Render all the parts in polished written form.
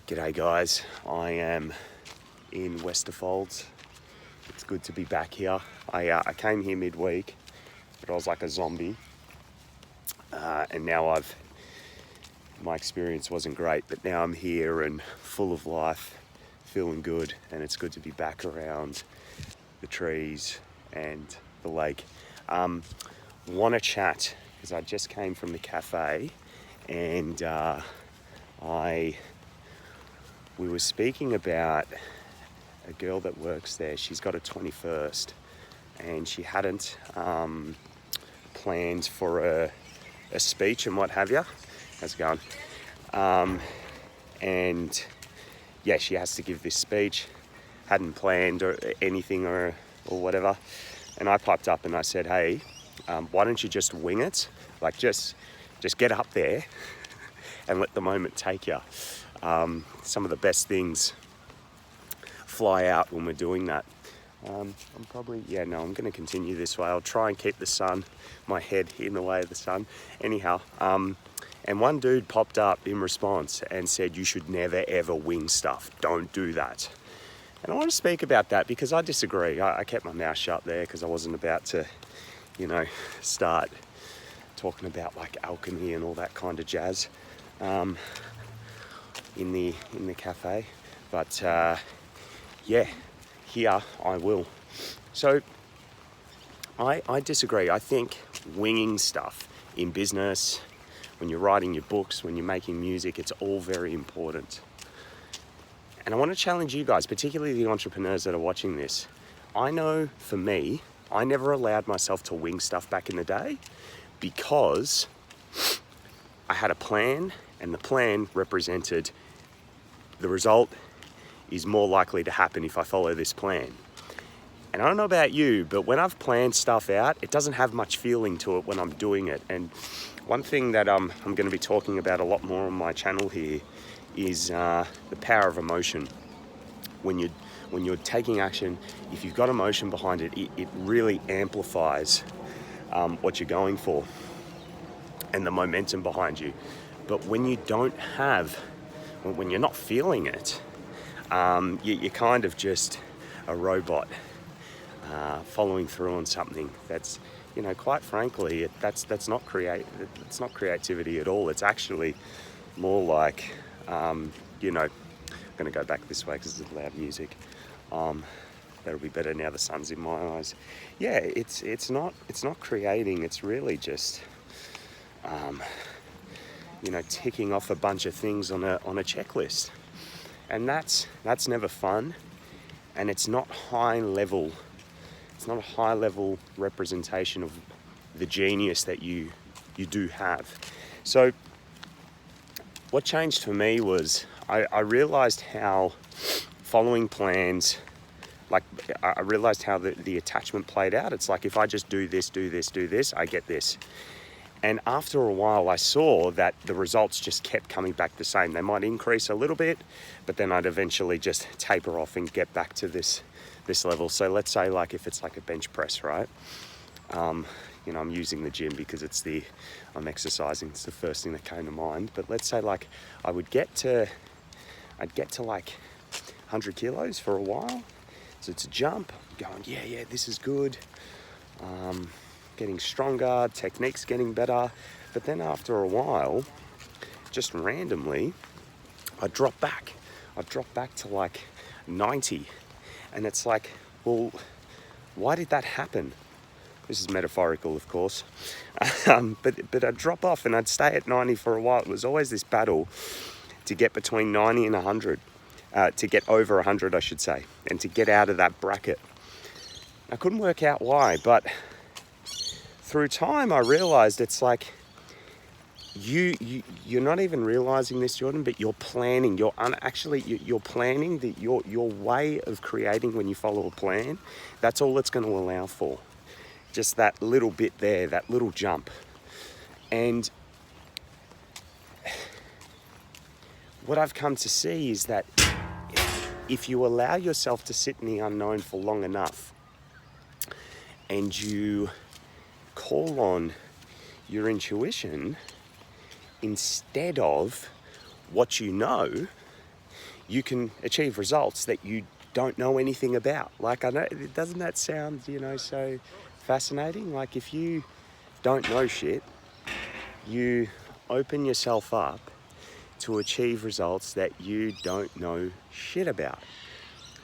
G'day guys, I am in Westerfolds. It's good to be back here. I came here midweek, but I was like a zombie. And now my experience wasn't great, but now I'm here and full of life, feeling good, and it's good to be back around the trees and the lake. Want to chat, because I just came from the cafe and we were speaking about a girl that works there. She's got a 21st and she hadn't planned for a speech and what have you. How's it going? And yeah, she has to give this speech. Hadn't planned or anything or whatever. And I piped up and I said, hey, why don't you just wing it? Like just get up there and let the moment take you. Some of the best things fly out when we're doing that. I'm going to continue this way. I'll try and keep my head in the way of the sun. Anyhow, and one dude popped up in response and said, you should never ever wing stuff. Don't do that. And I want to speak about that because I disagree. I kept my mouth shut there because I wasn't about to, start talking about like alchemy and all that kind of jazz. In the cafe, but here I will. So I disagree. I think winging stuff in business, when you're writing your books, when you're making music, it's all very important. And I want to challenge you guys, particularly the entrepreneurs that are watching this. I know for me, I never allowed myself to wing stuff back in the day because I had a plan, and the plan represented the result is more likely to happen if I follow this plan. And I don't know about you, but when I've planned stuff out, it doesn't have much feeling to it when I'm doing it. And one thing that I'm going to be talking about a lot more on my channel here is the power of emotion. When you're taking action, if you've got emotion behind it, it really amplifies what you're going for and the momentum behind you. But when you don't have, when you're not feeling it, you're kind of just a robot following through on something that's, quite frankly, that's not it's not creativity at all. It's actually more like, I'm going to go back this way because it's loud music. That'll be better now the sun's in my eyes. Yeah, it's not creating. It's really just ticking off a bunch of things on a checklist, and that's never fun, and it's not high level. It's not a high level representation of the genius that you do have. So what changed for me was I realized how following plans, like I realized how the attachment played out. It's like if I just do this, I get this. And after a while, I saw that the results just kept coming back the same. They might increase a little bit, but then I'd eventually just taper off and get back to this level. So let's say like if it's like a bench press, right? I'm using the gym because I'm exercising. It's the first thing that came to mind. But let's say like I'd get to like 100 kilos for a while. So it's a jump, going, yeah, this is good. Getting stronger, technique's getting better. But then after a while, just randomly, I drop back. I drop back to like 90. And it's like, well, why did that happen? This is metaphorical, of course. But I'd drop off and I'd stay at 90 for a while. It was always this battle to get between 90 and 100, to get over 100, I should say, and to get out of that bracket. I couldn't work out why, but through time, I realized it's like you're not even realizing this, Jordan, but you're planning. You're planning that your way of creating when you follow a plan. That's all it's going to allow for. Just that little bit there, that little jump. And what I've come to see is that if you allow yourself to sit in the unknown for long enough, and you call on your intuition instead of what you know, you can achieve results that you don't know anything about. Like, I know, doesn't that sound, you know, so fascinating? Like, if you don't know shit, you open yourself up to achieve results that you don't know shit about,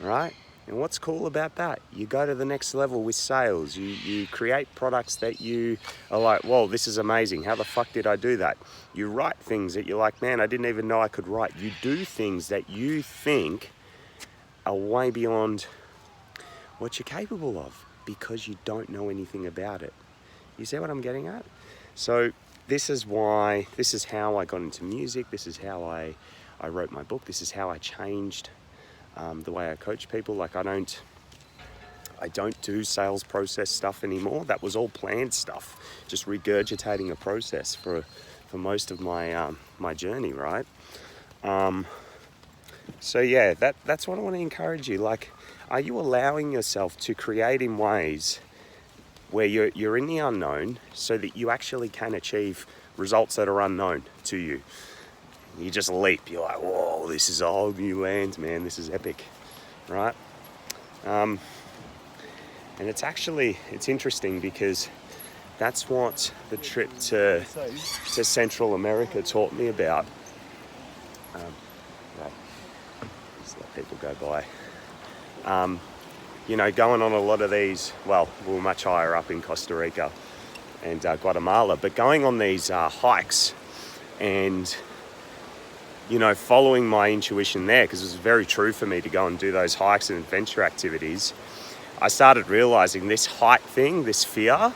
right? And what's cool about that? You go to the next level with sales. You create products that you are like, whoa, this is amazing. How the fuck did I do that? You write things that you're like, man, I didn't even know I could write. You do things that you think are way beyond what you're capable of because you don't know anything about it. You see what I'm getting at? So this is how I got into music. This is how I wrote my book. This is how I changed the way I coach people. Like, I don't do sales process stuff anymore. That was all planned stuff, just regurgitating a process for most of my my journey, right? So yeah, that's what I want to encourage you. Like, are you allowing yourself to create in ways where you're in the unknown so that you actually can achieve results that are unknown to you? You just leap. You're like, whoa, this is a whole new land, man. This is epic, right? And it's interesting because that's what the trip to Central America taught me about. Right, just let people go by. You know, going on a lot of these, well, we're much higher up in Costa Rica and Guatemala, but going on these hikes and, you know, following my intuition there, because it was very true for me to go and do those hikes and adventure activities, I started realizing this height thing, this fear,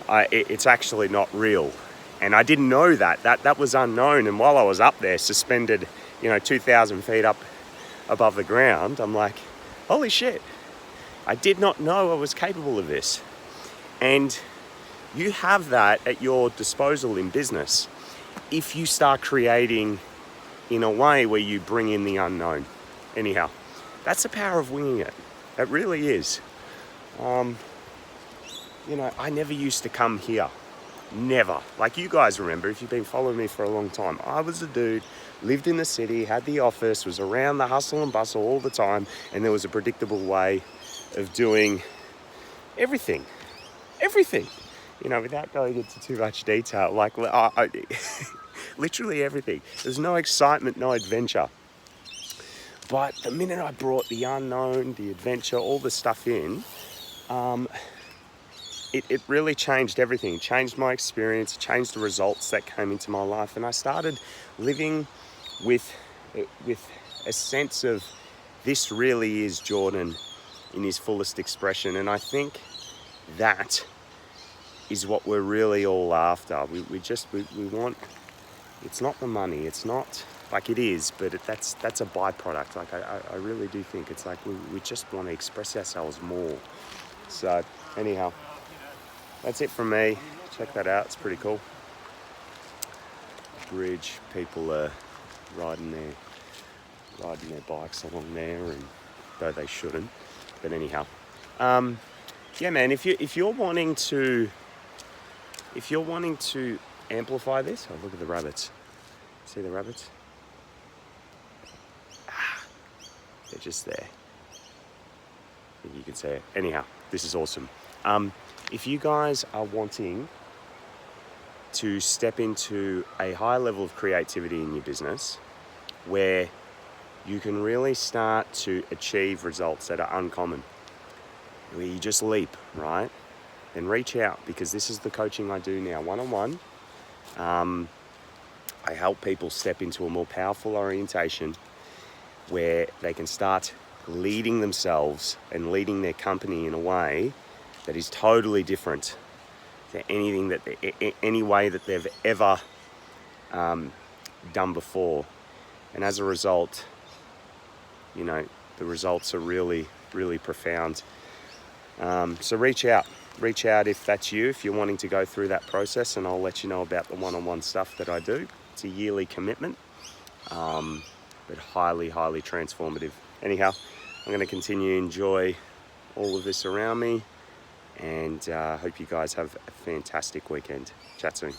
it's actually not real. And I didn't know that was unknown. And while I was up there, suspended, you know, 2,000 feet up above the ground, I'm like, holy shit, I did not know I was capable of this. And you have that at your disposal in business if you start creating in a way where you bring in the unknown. Anyhow, that's the power of winging it. It really is. You know, I never used to come here. Never. Like, you guys remember, if you've been following me for a long time, I was a dude, lived in the city, had the office, was around the hustle and bustle all the time, and there was a predictable way of doing everything. Everything. You know, without going into too much detail, like, literally everything. There's no excitement, no adventure. But the minute I brought the unknown, the adventure, all the stuff in, it really changed everything. It changed my experience, it changed the results that came into my life. And I started living with a sense of, this really is Jordan in his fullest expression. And I think that is what we're really all after. We want, it's not the money, it's not, like, it is, but that's a byproduct. Like, I really do think it's like we just want to express ourselves more. So anyhow, that's it from me. Check that out, it's pretty cool. Bridge, people are riding their bikes along there, and though they shouldn't. But anyhow, yeah, man. If you're wanting to amplify this, oh, look at the rabbits. See the rabbits? They're just there. I think you can see it. Anyhow, this is awesome. If you guys are wanting to step into a high level of creativity in your business, where you can really start to achieve results that are uncommon, where you just leap, right? Then reach out, because this is the coaching I do now, one-on-one. I help people step into a more powerful orientation where they can start leading themselves and leading their company in a way that is totally different to anything that any way that they've ever done before. And as a result, you know, the results are really, really profound. So reach out if that's you, if you're wanting to go through that process, and I'll let you know about the one-on-one stuff that I do. It's a yearly commitment, but highly, highly transformative. Anyhow, I'm going to continue to enjoy all of this around me, and hope you guys have a fantastic weekend. Chat soon.